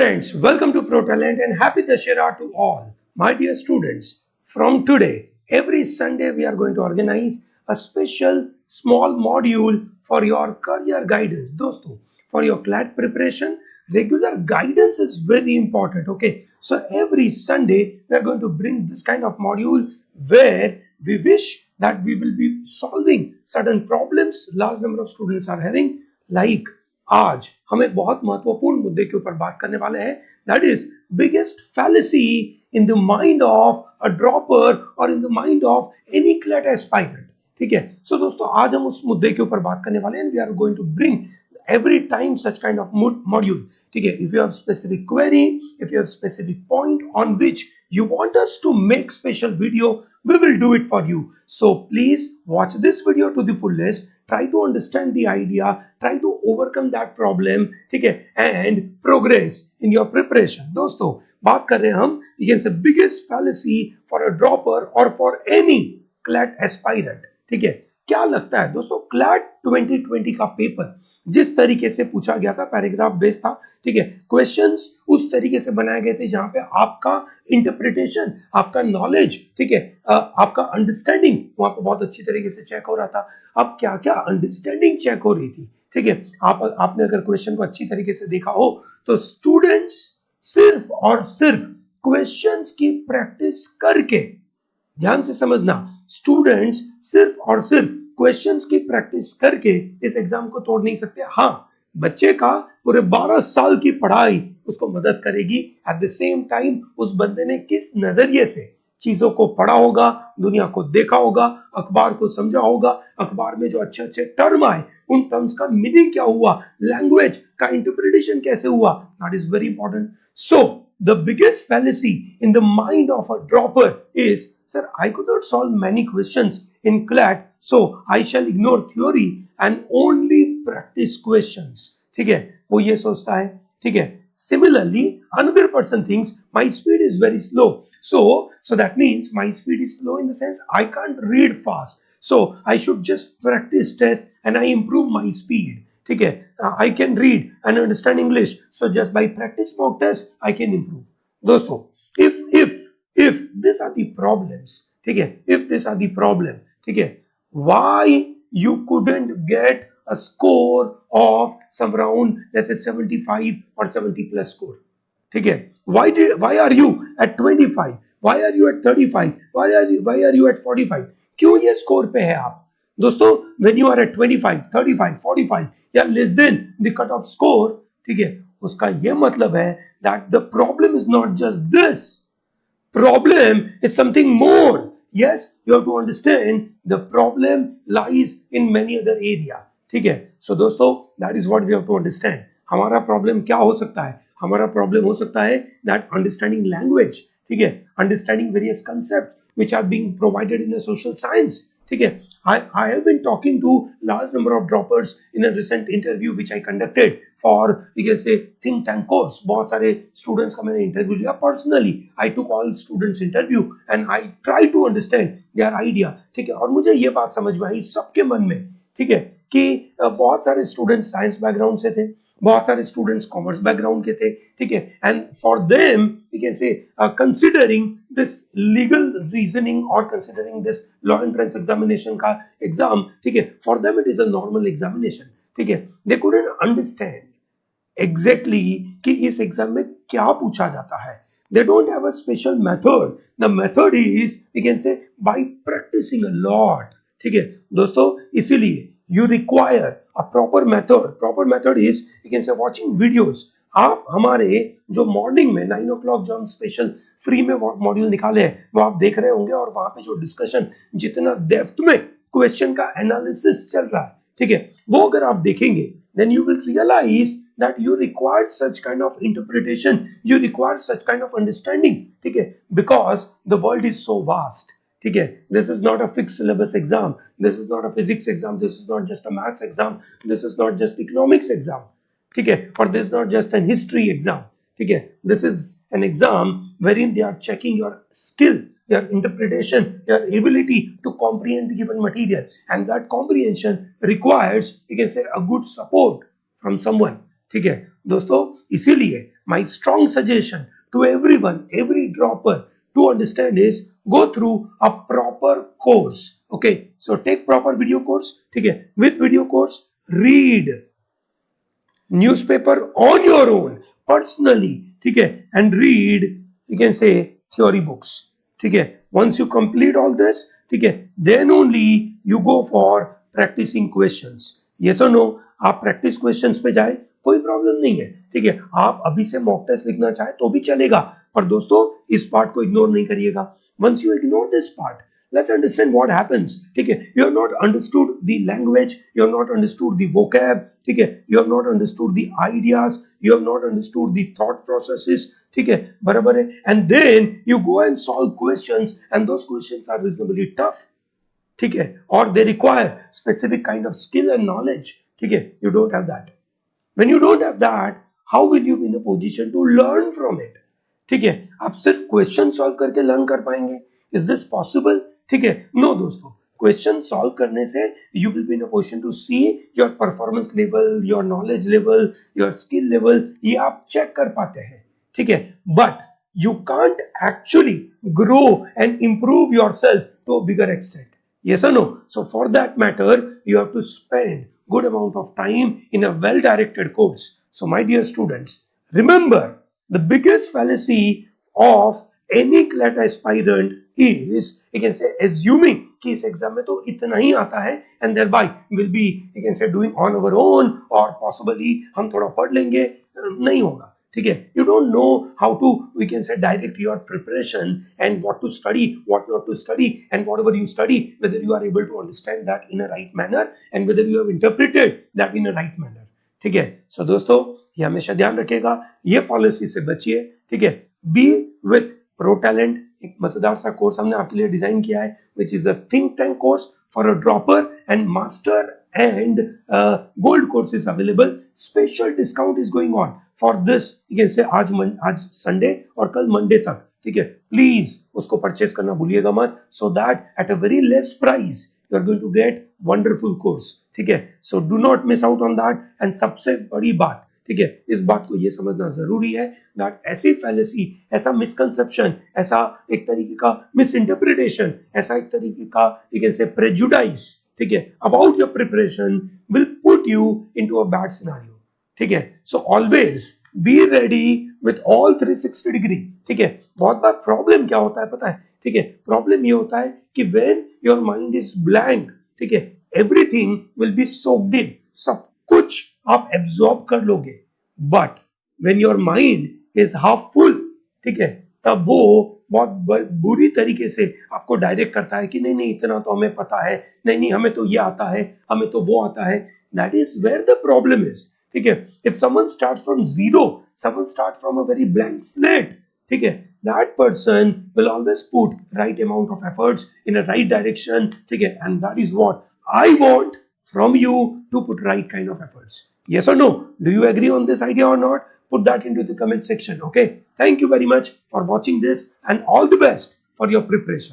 friends, welcome to ProTalent and happy Dashera to all. My dear students, from today, every Sunday we are going to organize a special small module for your career guidance. Dosto, for your CLAT preparation, regular guidance is very important. Okay, so every Sunday we are going to bring this kind of module where we wish that we will be solving certain problems large number of students are having, like आज हम एक बहुत महत्वपूर्ण मुद्दे के ऊपर बात करने वाले हैं, that is biggest fallacy in the mind of a dropper और in the mind of any CLAT aspirant. ठीक है, सो दोस्तों आज हम उस मुद्दे के ऊपर बात करने वाले हैं. We are going to bring every time such kind of module. ठीक है, if you have specific query, if you have specific point on which you want us to make special video, we will do it for you. So please watch this video to the fullest, try to understand the idea, try to overcome that problem, ठीक है, and progress in your preparation. दोस्तों बात कर रहे हैं हम, you can say biggest fallacy for a dropper or for any CLAT aspirant. ठीक है, क्या लगता है दोस्तों, CLAT 2020 का पेपर जिस तरीके से पूछा गया था, पैराग्राफ बेस्ड था. ठीक है, क्वेश्चंस उस तरीके से बनाए गए थे जहां पे आपका इंटरप्रिटेशन, आपका नॉलेज, ठीक है, आपका अंडरस्टैंडिंग वहां पे बहुत अच्छी तरीके से चेक हो रहा था. अब क्या क्या अंडरस्टैंडिंग चेक हो रही थी. ठीक है, आपने अगर क्वेश्चन को अच्छी तरीके से देखा हो तो स्टूडेंट्स सिर्फ और सिर्फ क्वेश्चंस की प्रैक्टिस करके, ध्यान से समझना, स्टूडेंट्स सिर्फ और सिर्फ क्वेश्चंस की प्रैक्टिस करके इस एग्जाम को तोड़ नहीं सकते. हाँ, बच्चे का पूरे 12 साल की पढ़ाई उसको मदद करेगी. एट द सेम टाइम उस बंदे ने किस नजरिए से चीजों को पढ़ा होगा, दुनिया को देखा होगा, अखबार को समझा होगा, अखबार में जो अच्छे अच्छे टर्म आए उन टर्म्स का मीनिंग क्या हुआ, लैंग्वेज का इंटरप्रिटेशन कैसे हुआ, that is very important. So the biggest fallacy in the mind of a dropper is, sir, I could not solve many questions in CLAT, so I shall ignore theory and only practice questions. ठीक है, वो ये सोचता है. ठीक है, similarly another person thinks my speed is very slow, so that means my speed is slow in the sense I can't read fast, so I should just practice test and I improve my speed. ठीक है, I can read and understand English, so just by practice mock test I can improve. दोस्तों, if these are the problems, ठीक है, if these are the problem, ठीक है, why you couldn't get a score of some around, let's say 75 or 70 plus score. ठीक है, why are you at 25, why are you at 35, why are you at 45? क्यों ये score पे है आप दोस्तों? when you are at 25, 35, 45 या less than the cut off score, ठीक है, उसका ये मतलब है that the problem is not just this, problem is something more. Yes, you have to understand the problem lies in many other area. ठीक है, so दोस्तों that is what we have to understand. हमारा problem क्या हो सकता है? हमारा problem हो सकता है that understanding language, ठीक है, understanding various concepts which are being provided in a social science. ठीक है, I have been talking to large number of droppers in a recent interview which I conducted for, you can say, think tank course. बहुत सारे students का मैंने interview लिया personally. I took all students interview and I try to understand their idea. ठीक है, और मुझे ये बात समझ में आई सबके मन में, ठीक है, कि बहुत सारे students science background से थे, बहुत सारे स्टूडेंट्स कॉमर्स बैकग्राउंड के थे. ठीक है, and for them you can say considering this legal reasoning और considering this law entrance examination का एग्जाम, ठीक है, for them it is a normal examination. ठीक है, दे कुडंट अंडरस्टैंड एग्जैक्टली कि इस एग्जाम में क्या पूछा जाता है. They don't have a special method. The method is, you can say, by practicing a lot. ठीक है दोस्तों, इसीलिए you require a proper method. Proper method is, you can say, watching videos. आप हमारे जो मॉर्निंग में 9 o'clock जो हम स्पेशल फ्री में मॉड्यूल निकाले हैं वो आप देख रहे होंगे, और वहां पे जो डिस्कशन जितना डेप्थ में क्वेश्चन का एनालिसिस चल रहा है, ठीक है, वो अगर आप देखेंगे then you will realize that you require such kind of interpretation, you require such kind of understanding. ठीक है, because the world is so vast. ठीक है, this is not a fixed syllabus exam, this is not a physics exam, this is not just a maths exam, this is not just economics exam. ठीक है, or this is not just an history exam. ठीक है, this is an exam wherein they are checking your skill, your interpretation, your ability to comprehend the given material, and that comprehension requires, you can say, a good support from someone. ठीक है दोस्तों, इसीलिए my strong suggestion to everyone, every dropper to understand is go through a proper course. Okay, so take proper video course. Okay, with video course, read newspaper on your own personally, ठीक है, and read, you can say, theory books, ठीक है. Once you complete all this, ठीक है, then only you go for practicing questions. Yes or no? आप practice questions पे जाए, कोई प्रॉब्लम नहीं है, ठीक है. आप अभी से मॉक टेस्ट लिखना चाहे तो भी चलेगा, पर दोस्तों इस पार्ट को इग्नोर नहीं करिएगा. Once you ignore this part, let's understand what happens. ठीक है, you have not understood the language, you have not understood the vocab, ठीक है, you have not understood the ideas, you have not understood the thought processes, ठीक है, बराबर है. And then you go and solve questions, and those questions are reasonably tough, ठीक है, or they require specific kind of skill and knowledge, ठीक है. You don't have that. When you don't have that, how will you be in a position to learn from it? ठीक है, आप सिर्फ question solve करके learn कर पाएंगे? Is this possible? ठीक है, नो दोस्तों. क्वेश्चन सॉल्व करने से you will be in a position to see your performance level, your knowledge level, your skill level, ये आप चेक कर पाते हैं, ठीक है. But you can't actually grow and improve yourself to a bigger extent. Yes or no? So for that matter, you have to spend good amount of time in a well directed course. So my dear students, remember the biggest fallacy of any CLAT aspirant is, you can say, assuming कि इस exam में तो इतना ही आता है and thereby will be, you can say, doing on our own or possibly हम थोड़ा पढ़ लेंगे. नहीं होगा, ठीक है. You don't know how to, we can say, direct your preparation and what to study, what not to study, and whatever you study, whether you are able to understand that in a right manner and whether you have interpreted that in a right manner, ठीक है. So दोस्तों, ये हमेशा ध्यान रखिएगा, ये policy से बचिए, ठीक है. बी विथ प्रो टैलेंट, एक मजेदार सा कोर्स हमने आपके लिए डिजाइन किया है, which is a think tank course for a dropper, and master and gold course is available. Special discount is going on for this, you can say, आज Sunday और कल मंडे तक, ठीक है. प्लीज उसको परचेस करना भूलिएगा मत, so that at a very less price you are going to get wonderful course, ठीक है. So do not miss out on that. And सबसे बड़ी बात, ठीक है, इस बात को ये समझना जरूरी है that ऐसी फैलेसी, ऐसा मिसकंसेप्शन, ऐसा एक तरीके का मिस इंटरप्रिटेशन, ऐसा एक तरीके का, you can say, prejudice, ठीक है, about your preparation will put you into a bad scenario, ठीक है. So always be ready with all 360 degree, ठीक है. बहुत बार प्रॉब्लम क्या होता है पता है, ठीक है, प्रॉब्लम ये होता है कि when your mind is blank, ठीक है, everything will be soaked in, सब कुछ आप एब्जॉर्ब कर लोगे, but when your mind is half full, ठीक है, तब वो बहुत बुरी तरीके से आपको डायरेक्ट करता है कि नहीं नहीं इतना तो हमें पता है, नहीं नहीं हमें तो ये आता है, हमें तो वो आता है. That is where the problem is, ठीक है. If someone starts from zero, someone start from a very blank slate, ठीक है, that person will always put right amount of efforts in a right direction, ठीक है, and that is what I want from you, to put right kind of efforts. Yes or no? Do you agree on this idea or not? Put that into the comment section. Okay, thank you very much for watching this and all the best for your preparation.